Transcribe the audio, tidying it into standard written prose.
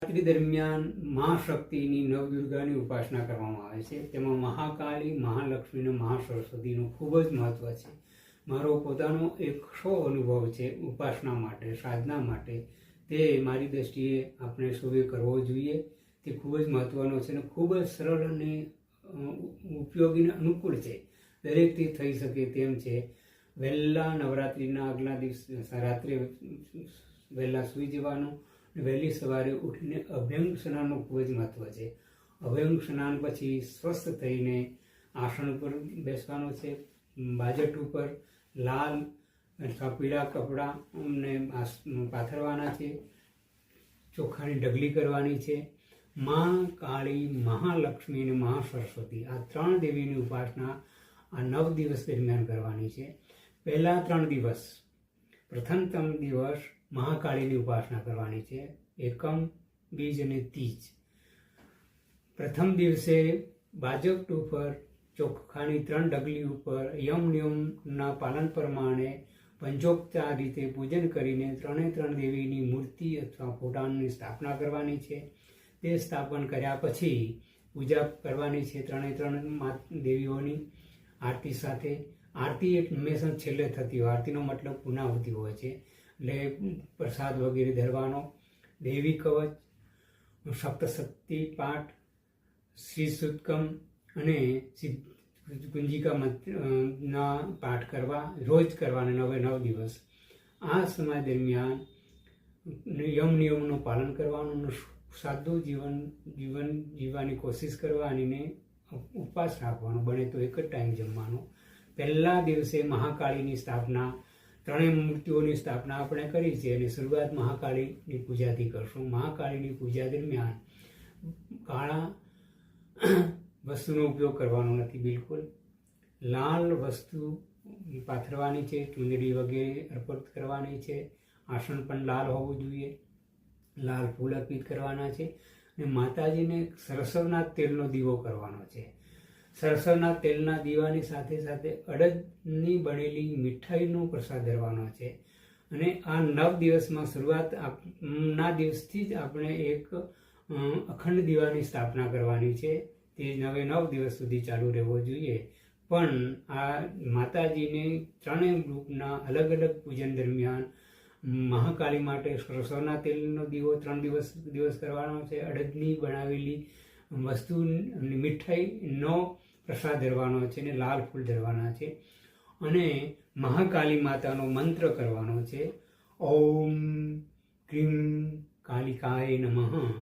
નવરાત્રિ દરમિયાન મા શક્તિની નવદુર્ગાની ઉપાસના કરવામાં આવે છે. તેમાં મહાકાળી, મહાલક્ષ્મી અને મહાસરસ્વતીનું ખૂબ જ મહત્વ છે. મારો પોતાનો એક શો અનુભવ છે ઉપાસના માટે, સાધના માટે. તે મારી દૃષ્ટિએ આપણે સૌએ કરવો જોઈએ. તે ખૂબ જ મહત્વનો છે અને ખૂબ જ સરળ અને ઉપયોગી અને અનુકૂળ છે. દરેકથી થઈ શકે તેમ છે. વહેલા નવરાત્રિના આગલા દિવસે રાત્રે વહેલા સૂઈ જવાનું. વહેલી સવારે ઉઠીને અભ્યંગ સ્નાનનું ખૂબ જ મહત્વ છે. અભ્યંગ સ્નાન પછી સ્વસ્થ થઈને આસન ઉપર બેસવાનું છે. બાજટ ઉપર લાલ અથવા પીળા કપડાને પાથરવાના છે. ચોખાની ઢગલી કરવાની છે. મા કાળી, મહાલક્ષ્મી અને મહાસરસ્વતી આ ત્રણ દેવીની ઉપાસના આ 9 દિવસ દરમિયાન કરવાની છે. પહેલા 3 દિવસ, પ્રથમ 3 દિવસ મહાકાળીની ઉપાસના કરવાની છે. એકમ, બીજ અને તીજ. પ્રથમ દિવસે બાજટ ઉપર ચોખાની 3 ઢગલી ઉપર યમ નિયમના પાલન પ્રમાણે પંચોપચાર રીતે પૂજન કરીને 3 દેવીની મૂર્તિ અથવા ફોટાની સ્થાપના કરવાની છે. તે સ્થાપન કર્યા પછી પૂજા કરવાની છે 3 દેવીઓની આરતી સાથે. આરતી એક હંમેશા છેલ્લે થતી હોય. આરતીનો મતલબ પૂર્ણાહુતિ હોય છે. એટલે પ્રસાદ વગેરે ધરવાનો. દેવી કવચ, સપ્તશક્તિ પાઠ, શ્રી સુતકમ અને કુંજિકા ના પાઠ કરવા રોજ કરવાના 9 દિવસ. આ સમય દરમિયાન યમ નિયમનું પાલન કરવાનું, સાદું જીવન જીવવાની કોશિશ કરવાની ને ઉપવાસ રાખવાનો. બને તો એક જ ટાઈમ જમવાનો. પહેલા દિવસે મહાકાળીની સ્થાપના, 3 મૂર્તિઓની સ્થાપના આપણે કરી છે અને શરૂઆત મહાકાળીની પૂજાથી કરશું. મહાકાળીની પૂજા દરમિયાન કાળા વસ્તુનો ઉપયોગ કરવાનો નથી બિલકુલ. લાલ વસ્તુ પાથરવાની છે. ચુંદડી વગેરે અર્પિત કરવાની છે. આસન પણ લાલ હોવું જોઈએ. લાલ ફૂલ અર્પિત કરવાના છે અને માતાજીને સરસવના તેલનો દીવો કરવાનો છે. સરસવના તેલના દીવાની સાથે સાથે અડદની બનેલી મીઠાઈનો પ્રસાદ ધરવાનો છે. અને આ 9 દિવસમાં શરૂઆતના દિવસથી જ આપણે એક અખંડ દીવાની સ્થાપના કરવાની છે. તે 9 દિવસ સુધી ચાલુ રહેવો જોઈએ. પણ આ માતાજીને 3 ગ્રુપના અલગ અલગ પૂજન દરમિયાન મહાકાળી માટે સરસવના તેલનો દીવો 3 દિવસ કરવાનો છે. અડદની બનાવેલી વસ્તુ મીઠાઈનો પ્રસાદ ધરવાનો છે અને લાલ ફૂલ ધરવાના છે. અને મહાકાળી માતાનો મંત્ર કરવાનો છે. ઓમ ક્રીમ કાલિકાય નમઃ.